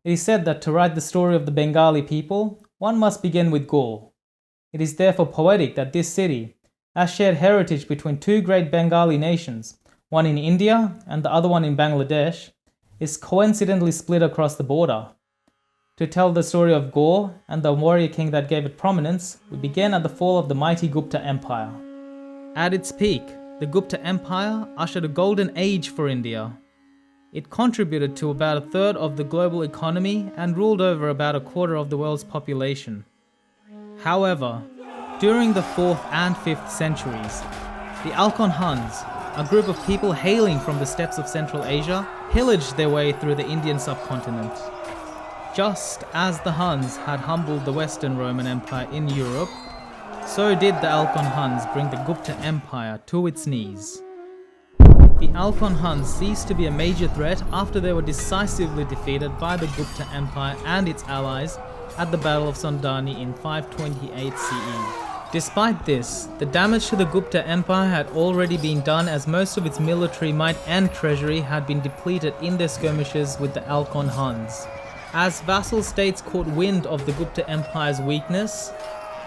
It is said that to write the story of the Bengali people, one must begin with Gaur. It is therefore poetic that this city, as shared heritage between two great Bengali nations, one in India and the other one in Bangladesh, is coincidentally split across the border. To tell the story of Gaur and the warrior king that gave it prominence, we begin at the fall of the mighty Gupta Empire. At its peak, the Gupta Empire ushered a golden age for India. It contributed to about a third of the global economy and ruled over about a quarter of the world's population. However, during the 4th and 5th centuries, the Alkon Huns, a group of people hailing from the steppes of Central Asia, pillaged their way through the Indian subcontinent. Just as the Huns had humbled the Western Roman Empire in Europe, so did the Alkon Huns bring the Gupta Empire to its knees. The Alkon Huns ceased to be a major threat after they were decisively defeated by the Gupta Empire and its allies at the Battle of Sondani in 528 CE. Despite this, the damage to the Gupta Empire had already been done as most of its military might and treasury had been depleted in their skirmishes with the Alkon Huns. As vassal states caught wind of the Gupta Empire's weakness,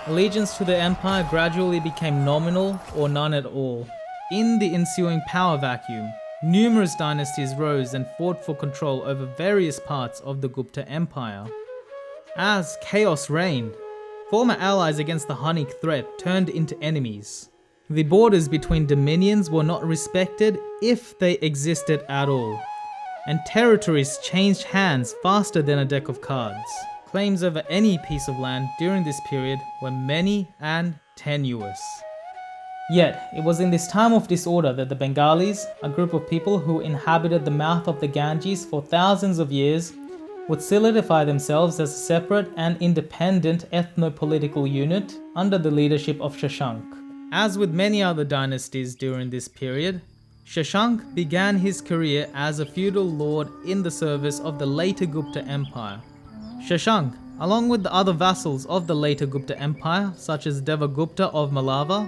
allegiance to the empire gradually became nominal or none at all. In the ensuing power vacuum, numerous dynasties rose and fought for control over various parts of the Gupta Empire. As chaos reigned, former allies against the Hunnic threat turned into enemies. The borders between dominions were not respected if they existed at all, and territories changed hands faster than a deck of cards. Claims over any piece of land during this period were many and tenuous. Yet, it was in this time of disorder that the Bengalis, a group of people who inhabited the mouth of the Ganges for thousands of years, would solidify themselves as a separate and independent ethno-political unit under the leadership of Shashank. As with many other dynasties during this period, Shashank began his career as a feudal lord in the service of the later Gupta Empire. Shashank, along with the other vassals of the later Gupta Empire, such as Devagupta of Malava,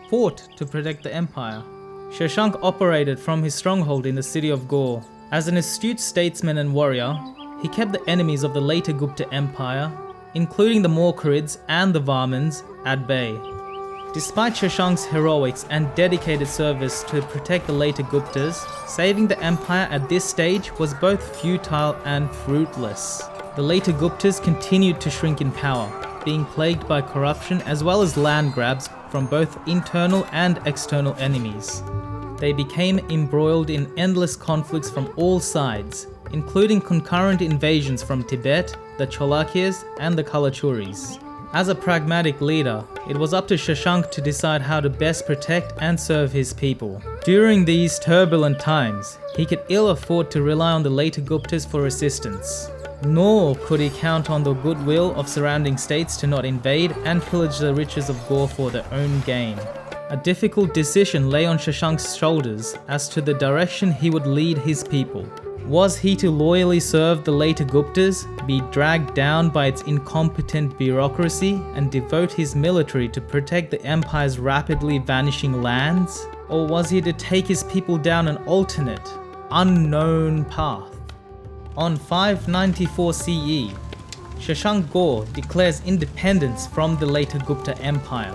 fought to protect the empire. Shashank operated from his stronghold in the city of Gaur. As an astute statesman and warrior, he kept the enemies of the later Gupta Empire, including the Maurkharids and the Varmans, at bay. Despite Shashank's heroics and dedicated service to protect the later Guptas, saving the empire at this stage was both futile and fruitless. The later Guptas continued to shrink in power, being plagued by corruption as well as land grabs from both internal and external enemies. They became embroiled in endless conflicts from all sides, including concurrent invasions from Tibet, the Cholukyas, and the Kalachuris. As a pragmatic leader, it was up to Shashank to decide how to best protect and serve his people. During these turbulent times, he could ill afford to rely on the later Guptas for assistance. Nor could he count on the goodwill of surrounding states to not invade and pillage the riches of Gaur for their own gain. A difficult decision lay on Shashank's shoulders as to the direction he would lead his people. Was he to loyally serve the later Guptas, be dragged down by its incompetent bureaucracy, and devote his military to protect the empire's rapidly vanishing lands? Or was he to take his people down an alternate, unknown path? On 594 CE, Shashank Gaur declares independence from the later Gupta Empire.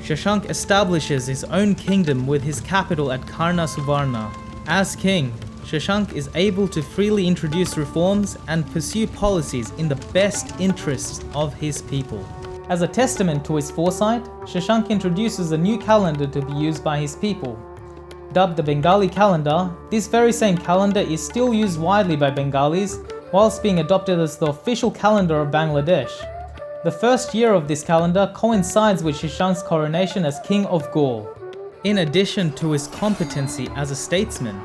Shashank establishes his own kingdom with his capital at Karnasuvarna. As king, Shashank is able to freely introduce reforms and pursue policies in the best interests of his people. As a testament to his foresight, Shashank introduces a new calendar to be used by his people. Dubbed the Bengali calendar, this very same calendar is still used widely by Bengalis, whilst being adopted as the official calendar of Bangladesh. The first year of this calendar coincides with Shashank's coronation as King of Gaur. In addition to his competency as a statesman,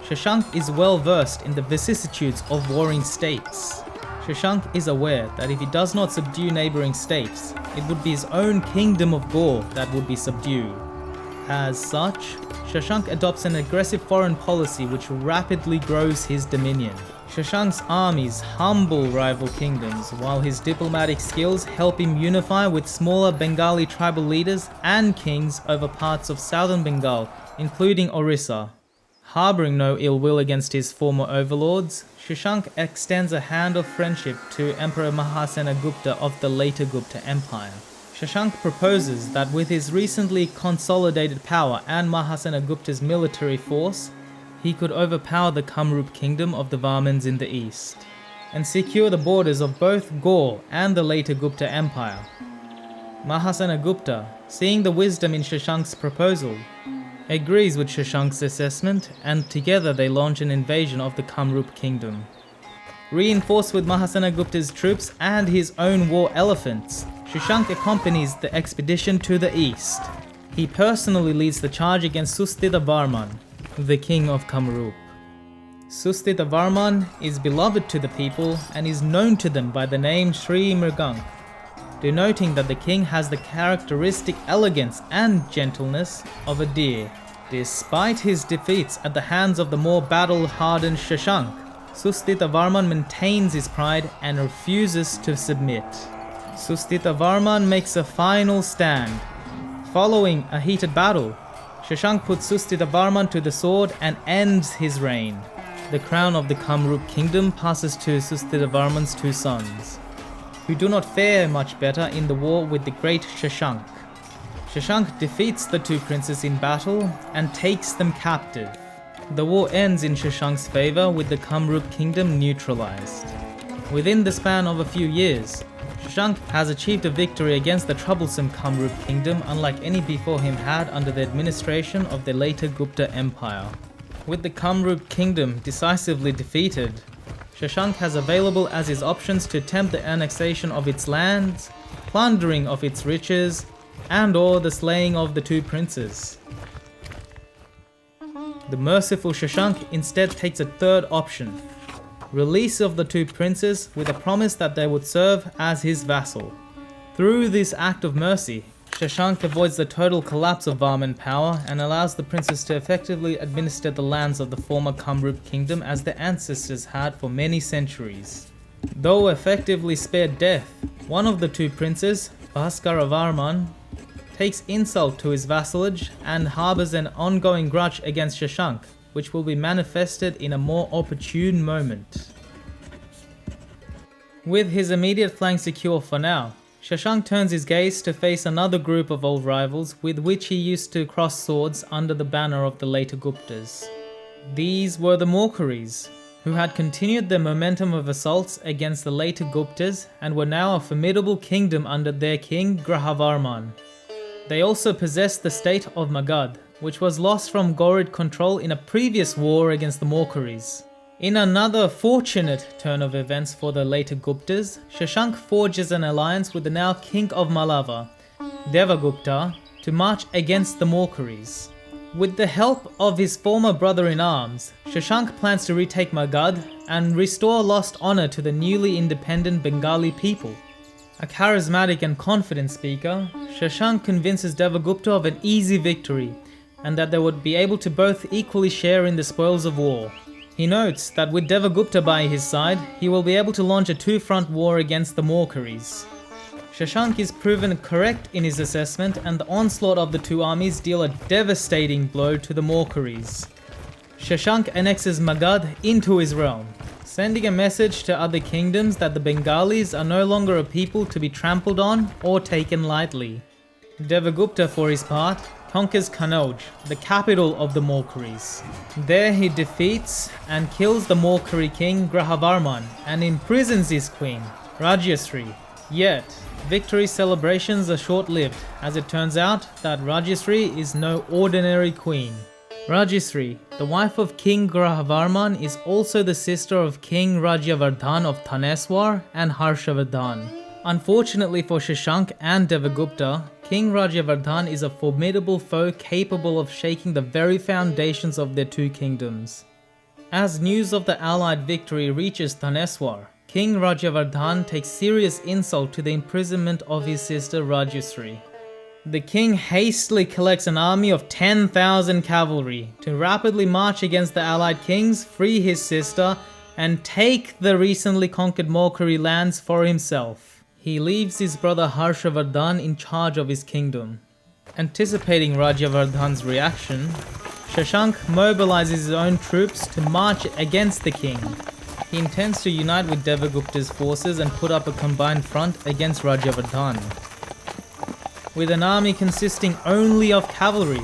Shashank is well versed in the vicissitudes of warring states. Shashank is aware that if he does not subdue neighbouring states, it would be his own kingdom of Gaur that would be subdued. As such, Shashank adopts an aggressive foreign policy which rapidly grows his dominion. Shashank's armies humble rival kingdoms, while his diplomatic skills help him unify with smaller Bengali tribal leaders and kings over parts of southern Bengal, including Orissa. Harboring no ill will against his former overlords, Shashank extends a hand of friendship to Emperor Mahasenagupta of the later Gupta Empire. Shashank proposes that with his recently consolidated power and Mahasenagupta's military force, he could overpower the Kamrup kingdom of the Varmans in the east, and secure the borders of both Gaur and the later Gupta Empire. Mahasenagupta, seeing the wisdom in Shashank's proposal, agrees with Shashank's assessment, and together they launch an invasion of the Kamrup kingdom. Reinforced with Mahasenagupta's troops and his own war elephants, Shashank accompanies the expedition to the east. He personally leads the charge against Sustitavarman, the king of Kamrup. Sustitavarman is beloved to the people and is known to them by the name Sri Mrigank, denoting that the king has the characteristic elegance and gentleness of a deer. Despite his defeats at the hands of the more battle-hardened Shashank, Sustitavarman maintains his pride and refuses to submit. Sustitavarman makes a final stand. Following a heated battle, Shashank puts Sustitavarman to the sword and ends his reign. The crown of the Kamrup kingdom passes to Sustitavarman's two sons, who do not fare much better in the war with the great Shashank. Shashank defeats the two princes in battle and takes them captive. The war ends in Shashank's favor with the Kamrup kingdom neutralized. Within the span of a few years, Shashank has achieved a victory against the troublesome Kamrup kingdom unlike any before him had under the administration of the later Gupta Empire. With the Kamrup kingdom decisively defeated, Shashank has available as his options to attempt the annexation of its lands, plundering of its riches, and/or the slaying of the two princes. The merciful Shashank instead takes a third option: release of the two princes with a promise that they would serve as his vassal. Through this act of mercy, Shashank avoids the total collapse of Varman power and allows the princes to effectively administer the lands of the former Kamrup kingdom as their ancestors had for many centuries. Though effectively spared death, one of the two princes, Bhaskaravarman, takes insult to his vassalage and harbors an ongoing grudge against Shashank, which will be manifested in a more opportune moment. With his immediate flank secure for now, Shashank turns his gaze to face another group of old rivals with which he used to cross swords under the banner of the later Guptas. These were the Morkaris, who had continued their momentum of assaults against the later Guptas and were now a formidable kingdom under their king Grahavarman. They also possessed the state of Magad, which was lost from Ghorid control in a previous war against the Morkaris. In another fortunate turn of events for the later Guptas, Shashank forges an alliance with the now king of Malava, Devagupta, to march against the Morkaris. With the help of his former brother-in-arms, Shashank plans to retake Magad and restore lost honor to the newly independent Bengali people. A charismatic and confident speaker, Shashank convinces Devagupta of an easy victory and that they would be able to both equally share in the spoils of war. He notes that with Devagupta by his side, he will be able to launch a two-front war against the Morkaris. Shashank is proven correct in his assessment, and the onslaught of the two armies deal a devastating blow to the Morkaris. Shashank annexes Magad into his realm, sending a message to other kingdoms that the Bengalis are no longer a people to be trampled on or taken lightly. Devagupta, for his part, conquers Kanauj, the capital of the Morkaris. There he defeats and kills the Morkari king Grahavarman and imprisons his queen, Rajyasri. Yet, victory celebrations are short-lived, as it turns out that Rajyasri is no ordinary queen. Rajyasri, the wife of King Grahavarman, is also the sister of King Harshavardhana of Thaneswar and Harshavardhana. Unfortunately for Shashank and Devagupta, King Harshavardhana is a formidable foe capable of shaking the very foundations of their two kingdoms. As news of the allied victory reaches Thaneswar, King Harshavardhana takes serious insult to the imprisonment of his sister Rajyasri. The king hastily collects an army of 10,000 cavalry to rapidly march against the allied kings, free his sister, and take the recently conquered Morkari lands for himself. He leaves his brother Harshavardhana in charge of his kingdom. Anticipating Harshavardhana's reaction, Shashank mobilizes his own troops to march against the king. He intends to unite with Devagupta's forces and put up a combined front against Rajavardhan. With an army consisting only of cavalry,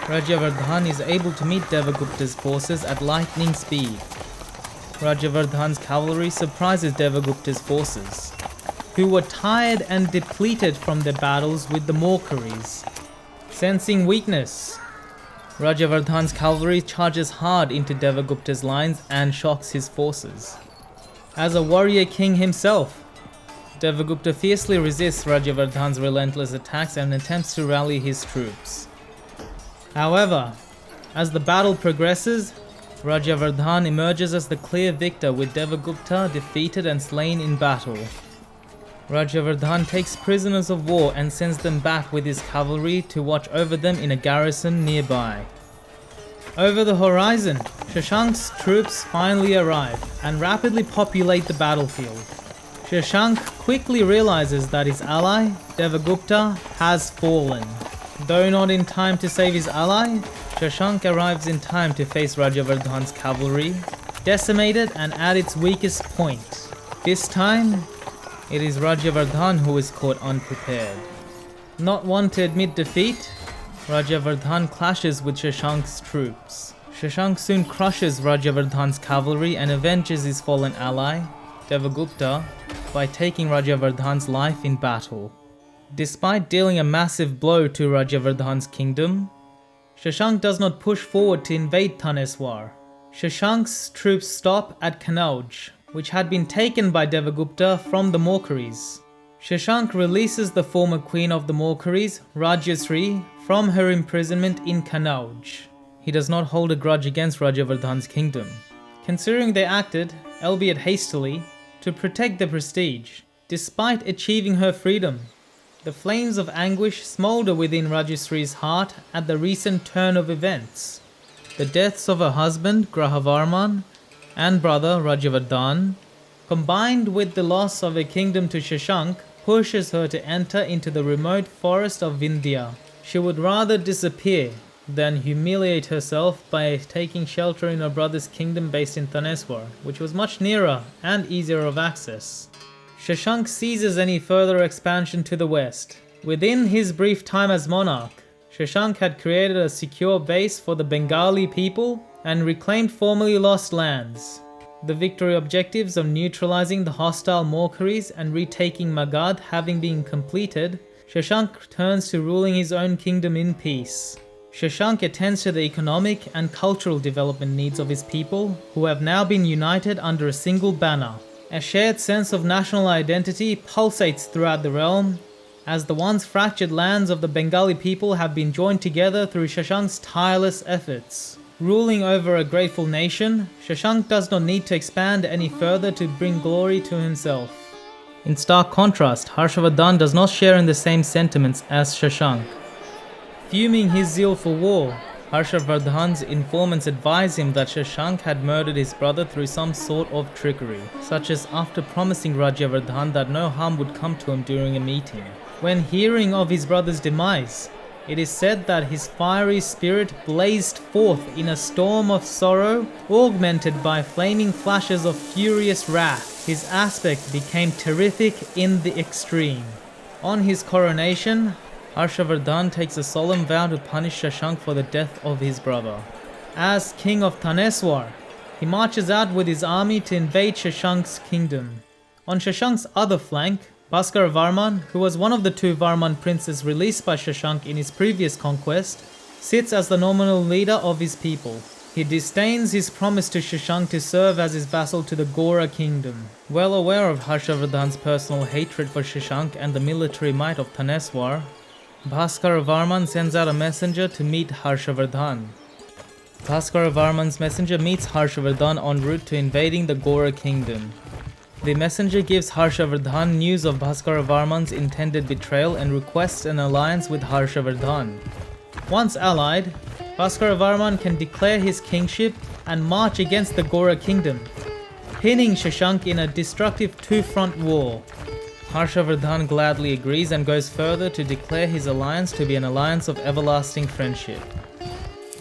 Rajavardhan is able to meet Devagupta's forces at lightning speed. Rajavardhan's cavalry surprises Devagupta's forces, who were tired and depleted from their battles with the Morkaris. Sensing weakness, Rajavardhan's cavalry charges hard into Devagupta's lines and shocks his forces. As a warrior king himself, Devagupta fiercely resists Rajavardhan's relentless attacks and attempts to rally his troops. However, as the battle progresses, Rajavardhan emerges as the clear victor with Devagupta defeated and slain in battle. Rajavardhan takes prisoners of war and sends them back with his cavalry to watch over them in a garrison nearby. Over the horizon, Shashank's troops finally arrive and rapidly populate the battlefield. Shashank quickly realizes that his ally, Devagupta, has fallen. Though not in time to save his ally, Shashank arrives in time to face Rajavardhan's cavalry, decimated and at its weakest point. This time, it is Rajavardhan who is caught unprepared. Not one to admit defeat, Rajavardhan clashes with Shashank's troops. Shashank soon crushes Rajavardhan's cavalry and avenges his fallen ally, Devagupta, by taking Rajavardhan's life in battle. Despite dealing a massive blow to Rajavardhan's kingdom, Shashank does not push forward to invade Thaneswar. Shashank's troops stop at Kanauj, which had been taken by Devagupta from the Morkaris. Shashank releases the former queen of the Morkaris, Rajyasri, from her imprisonment in Kanauj. He does not hold a grudge against Rajavardhan's kingdom, considering they acted, albeit hastily, to protect their prestige. Despite achieving her freedom, the flames of anguish smolder within Rajyasri's heart at the recent turn of events. The deaths of her husband, Grahavarman, and brother, Rajavardhan, combined with the loss of her kingdom to Shashank, pushes her to enter into the remote forest of Vindhya. She would rather disappear than humiliate herself by taking shelter in her brother's kingdom based in Thaneswar, which was much nearer and easier of access. Shashank seizes any further expansion to the west. Within his brief time as monarch, Shashank had created a secure base for the Bengali people and reclaimed formerly lost lands. The victory objectives of neutralizing the hostile Morkaris and retaking Magadh having been completed, Shashank turns to ruling his own kingdom in peace. Shashank attends to the economic and cultural development needs of his people, who have now been united under a single banner. A shared sense of national identity pulsates throughout the realm, as the once fractured lands of the Bengali people have been joined together through Shashank's tireless efforts. Ruling over a grateful nation, Shashank does not need to expand any further to bring glory to himself. In stark contrast, Harshavardhan does not share in the same sentiments as Shashank. Fuming his zeal for war, Harshavardhan's informants advise him that Shashank had murdered his brother through some sort of trickery, such as after promising Rajavardhan that no harm would come to him during a meeting. When hearing of his brother's demise, it is said that his fiery spirit blazed forth in a storm of sorrow, augmented by flaming flashes of furious wrath. His aspect became terrific in the extreme. On his coronation, Harshavardhan takes a solemn vow to punish Shashank for the death of his brother. As king of Thaneswar, he marches out with his army to invade Shashank's kingdom. On Shashank's other flank, Bhaskaravarman, who was one of the two Varman princes released by Shashank in his previous conquest, sits as the nominal leader of his people. He disdains his promise to Shashank to serve as his vassal to the Gora kingdom. Well aware of Harshavardhan's personal hatred for Shashank and the military might of Thaneswar, Bhaskaravarman sends out a messenger to meet Harshavardhan. Bhaskaravarman's messenger meets Harshavardhan en route to invading the Gora kingdom. The messenger gives Harshavardhan news of Bhaskaravarman's intended betrayal and requests an alliance with Harshavardhan. Once allied, Bhaskaravarman can declare his kingship and march against the Gora kingdom, pinning Shashank in a destructive two-front war. Harshavardhan gladly agrees and goes further to declare his alliance to be an alliance of everlasting friendship.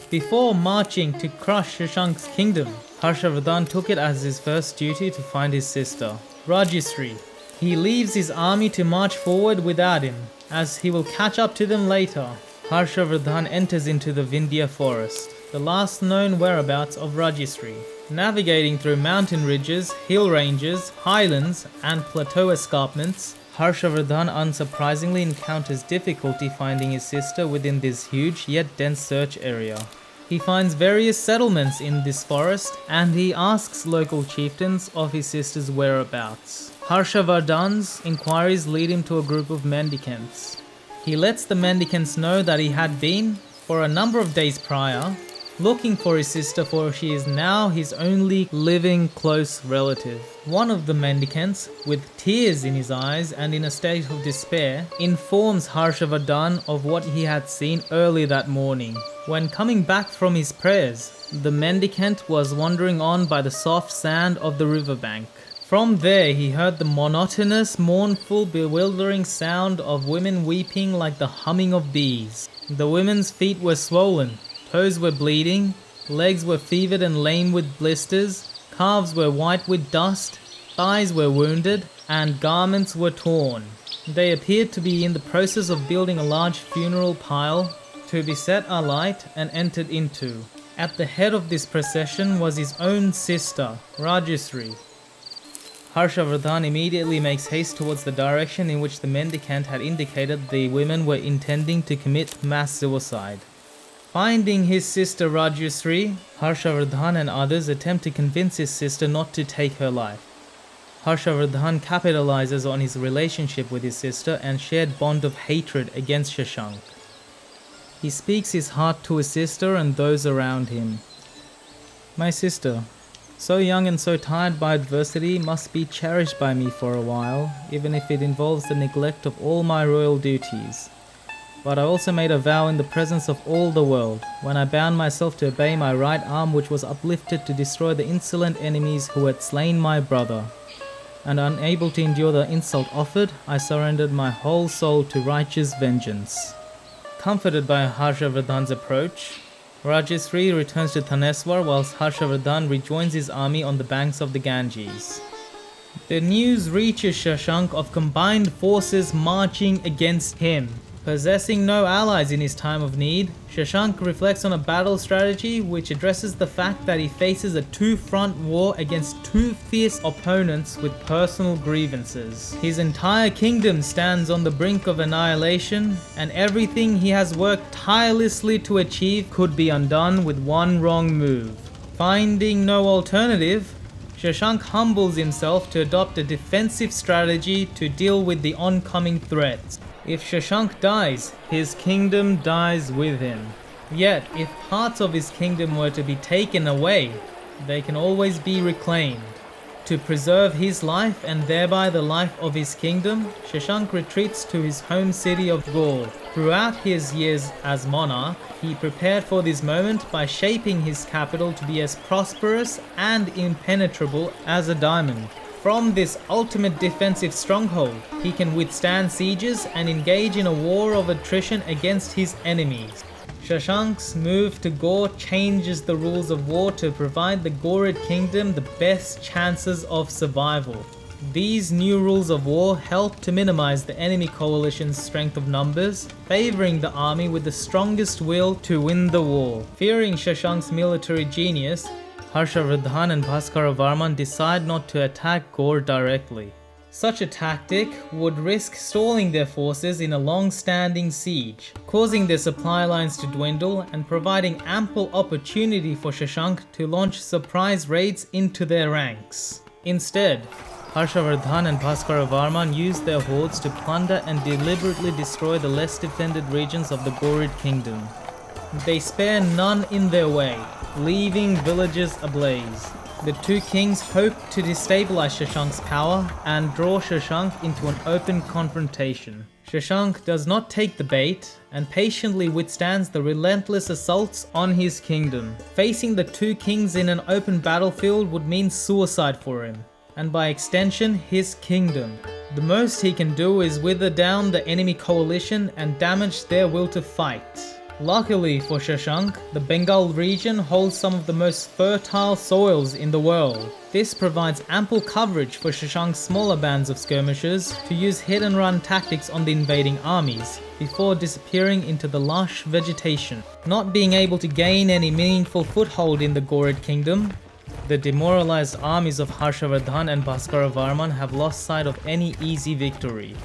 Before marching to crush Shashank's kingdom, Harshavardhan took it as his first duty to find his sister, Rajyasree. He leaves his army to march forward without him, as he will catch up to them later. Harshavardhan enters into the Vindhya forest, the last known whereabouts of Rajyasree. Navigating through mountain ridges, hill ranges, highlands, and plateau escarpments, Harshavardhan unsurprisingly encounters difficulty finding his sister within this huge yet dense search area. He finds various settlements in this forest, and he asks local chieftains of his sister's whereabouts. Harshavardhan's inquiries lead him to a group of mendicants. He lets the mendicants know that he had been, for a number of days prior, looking for his sister, for she is now his only living close relative. One of the mendicants, with tears in his eyes and in a state of despair, informs Harshavardhan of what he had seen early that morning. When coming back from his prayers, the mendicant was wandering on by the soft sand of the riverbank. From there he heard the monotonous, mournful, bewildering sound of women weeping like the humming of bees. The women's feet were swollen, toes were bleeding, legs were fevered and lame with blisters, calves were white with dust, thighs were wounded, and garments were torn. They appeared to be in the process of building a large funeral pile to be set alight and entered into. At the head of this procession was his own sister, Rajyasree. Harshavardhan immediately makes haste towards the direction in which the mendicant had indicated the women were intending to commit mass suicide. Finding his sister Rajyasree, Harshavardhan and others attempt to convince his sister not to take her life. Harshavardhan capitalizes on his relationship with his sister and shared bond of hatred against Shashank. He speaks his heart to his sister and those around him. My sister, so young and so tired by adversity, must be cherished by me for a while, even if it involves the neglect of all my royal duties. But I also made a vow in the presence of all the world, when I bound myself to obey my right arm, which was uplifted to destroy the insolent enemies who had slain my brother. And unable to endure the insult offered, I surrendered my whole soul to righteous vengeance. Comforted by Harshavardhan's approach, Rajyasree returns to Thaneswar whilst Harshavardhan rejoins his army on the banks of the Ganges. The news reaches Shashank of combined forces marching against him. Possessing no allies in his time of need, Shashank reflects on a battle strategy which addresses the fact that he faces a two-front war against two fierce opponents with personal grievances. His entire kingdom stands on the brink of annihilation, and everything he has worked tirelessly to achieve could be undone with one wrong move. Finding no alternative, Shashank humbles himself to adopt a defensive strategy to deal with the oncoming threats. If Shashank dies, his kingdom dies with him. Yet, if parts of his kingdom were to be taken away, they can always be reclaimed. To preserve his life and thereby the life of his kingdom, Shashank retreats to his home city of Gaul. Throughout his years as monarch, he prepared for this moment by shaping his capital to be as prosperous and impenetrable as a diamond. From this ultimate defensive stronghold, he can withstand sieges and engage in a war of attrition against his enemies. Shashank's move to Gaur changes the rules of war to provide the Gaurid kingdom the best chances of survival. These new rules of war help to minimize the enemy coalition's strength of numbers, favoring the army with the strongest will to win the war. Fearing Shashank's military genius, Harshavardhana and Bhaskaravarman decide not to attack Gaur directly. Such a tactic would risk stalling their forces in a long-standing siege, causing their supply lines to dwindle and providing ample opportunity for Shashank to launch surprise raids into their ranks. Instead, Harshavardhana and Bhaskaravarman used their hordes to plunder and deliberately destroy the less defended regions of the Gaurid kingdom. They spare none in their way, leaving villages ablaze. The two kings hope to destabilize Shashank's power and draw Shashank into an open confrontation. Shashank does not take the bait and patiently withstands the relentless assaults on his kingdom. Facing the two kings in an open battlefield would mean suicide for him, and by extension his kingdom. The most he can do is wither down the enemy coalition and damage their will to fight. Luckily for Shashank, the Bengal region holds some of the most fertile soils in the world. This provides ample coverage for Shashank's smaller bands of skirmishers to use hit-and-run tactics on the invading armies, before disappearing into the lush vegetation. Not being able to gain any meaningful foothold in the Ghorid kingdom, the demoralized armies of Harshavardhana and Bhaskaravarman have lost sight of any easy victory.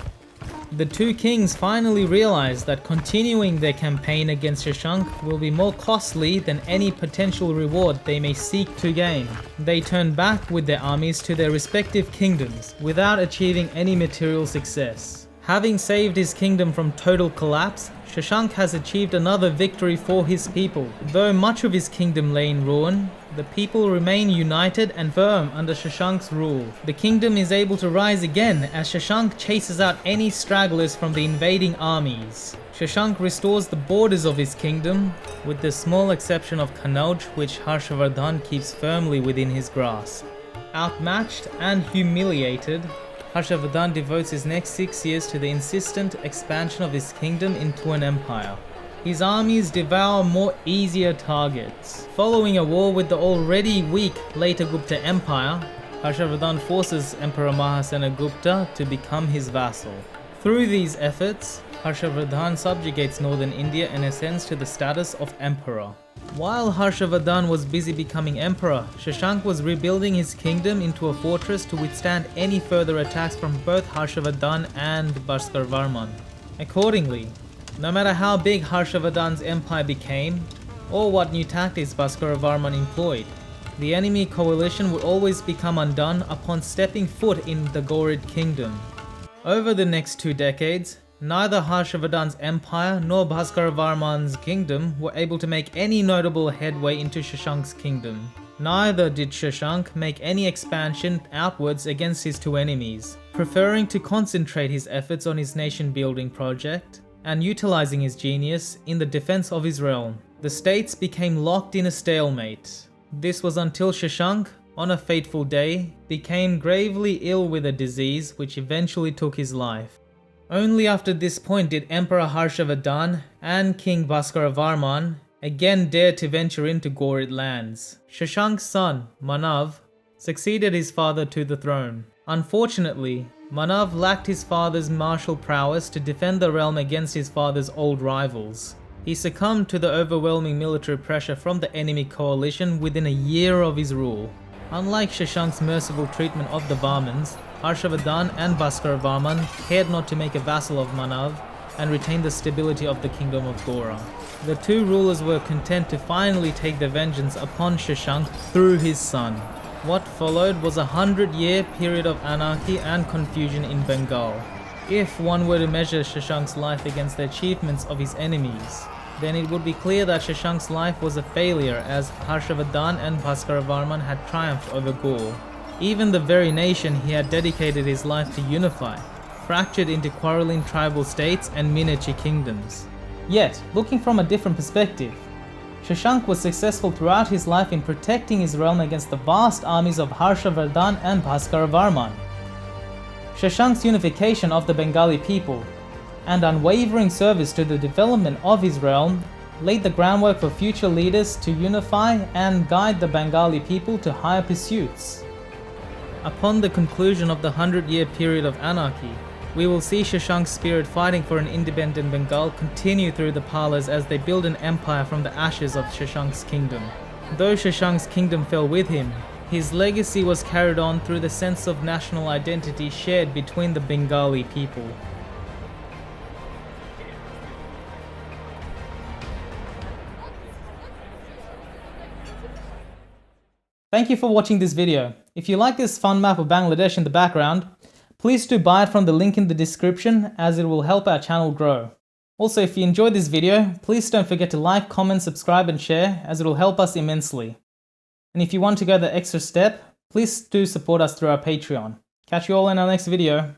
The two kings finally realize that continuing their campaign against Shashank will be more costly than any potential reward they may seek to gain. They turn back with their armies to their respective kingdoms without achieving any material success. Having saved his kingdom from total collapse, Shashank has achieved another victory for his people. Though much of his kingdom lay in ruin, the people remain united and firm under Shashank's rule. The kingdom is able to rise again as Shashank chases out any stragglers from the invading armies. Shashank restores the borders of his kingdom, with the small exception of Kannauj, which Harshavardhan keeps firmly within his grasp. Outmatched and humiliated, Harshavardhan devotes his next 6 years to the insistent expansion of his kingdom into an empire. His armies devour more easier targets. Following a war with the already weak later Gupta Empire, Harshavardhan forces Emperor Mahasena Gupta to become his vassal. Through these efforts, Harshavardhan subjugates northern India and ascends to the status of emperor. While Harshavardhan was busy becoming emperor, Shashank was rebuilding his kingdom into a fortress to withstand any further attacks from both Harshavardhan and Bhaskaravarman. Accordingly, no matter how big Harshavardhan's empire became, or what new tactics Bhaskaravarman employed, the enemy coalition would always become undone upon stepping foot in the Ghorid kingdom. Over the next 2 decades, neither Harshavardhan's empire nor Bhaskaravarman's kingdom were able to make any notable headway into Shashank's kingdom. Neither did Shashank make any expansion outwards against his two enemies, preferring to concentrate his efforts on his nation-building project and utilizing his genius in the defense of his realm. The states became locked in a stalemate. This was until Shashank, on a fateful day, became gravely ill with a disease which eventually took his life. Only after this point did Emperor Harshavardhan and King Bhaskaravarman again dare to venture into Ghorid lands. Shashank's son, Manav, succeeded his father to the throne. Unfortunately, Manav lacked his father's martial prowess to defend the realm against his father's old rivals. He succumbed to the overwhelming military pressure from the enemy coalition within a year of his rule. Unlike Shashank's merciful treatment of the Varmans, Harshavardhan and Bhaskaravarman cared not to make a vassal of Manav and retain the stability of the kingdom of Gora. The two rulers were content to finally take their vengeance upon Shashank through his son. What followed was a 100-year period of anarchy and confusion in Bengal. If one were to measure Shashank's life against the achievements of his enemies, then it would be clear that Shashank's life was a failure, as Harshavardhan and Bhaskaravarman had triumphed over Gaul. Even the very nation he had dedicated his life to unify, fractured into quarreling tribal states and miniature kingdoms. Yet, looking from a different perspective, Shashank was successful throughout his life in protecting his realm against the vast armies of Harshavardhan and Bhaskaravarman. Shashank's unification of the Bengali people and unwavering service to the development of his realm laid the groundwork for future leaders to unify and guide the Bengali people to higher pursuits. Upon the conclusion of the 100-year period of anarchy, we will see Shashank's spirit fighting for an independent Bengal continue through the Palas as they build an empire from the ashes of Shashank's kingdom. Though Shashank's kingdom fell with him, his legacy was carried on through the sense of national identity shared between the Bengali people. Thank you for watching this video. If you like this fun map of Bangladesh in the background, please do buy it from the link in the description, as it will help our channel grow. Also, if you enjoyed this video, please don't forget to like, comment, subscribe and share, as it will help us immensely. And if you want to go the extra step, please do support us through our Patreon. Catch you all in our next video.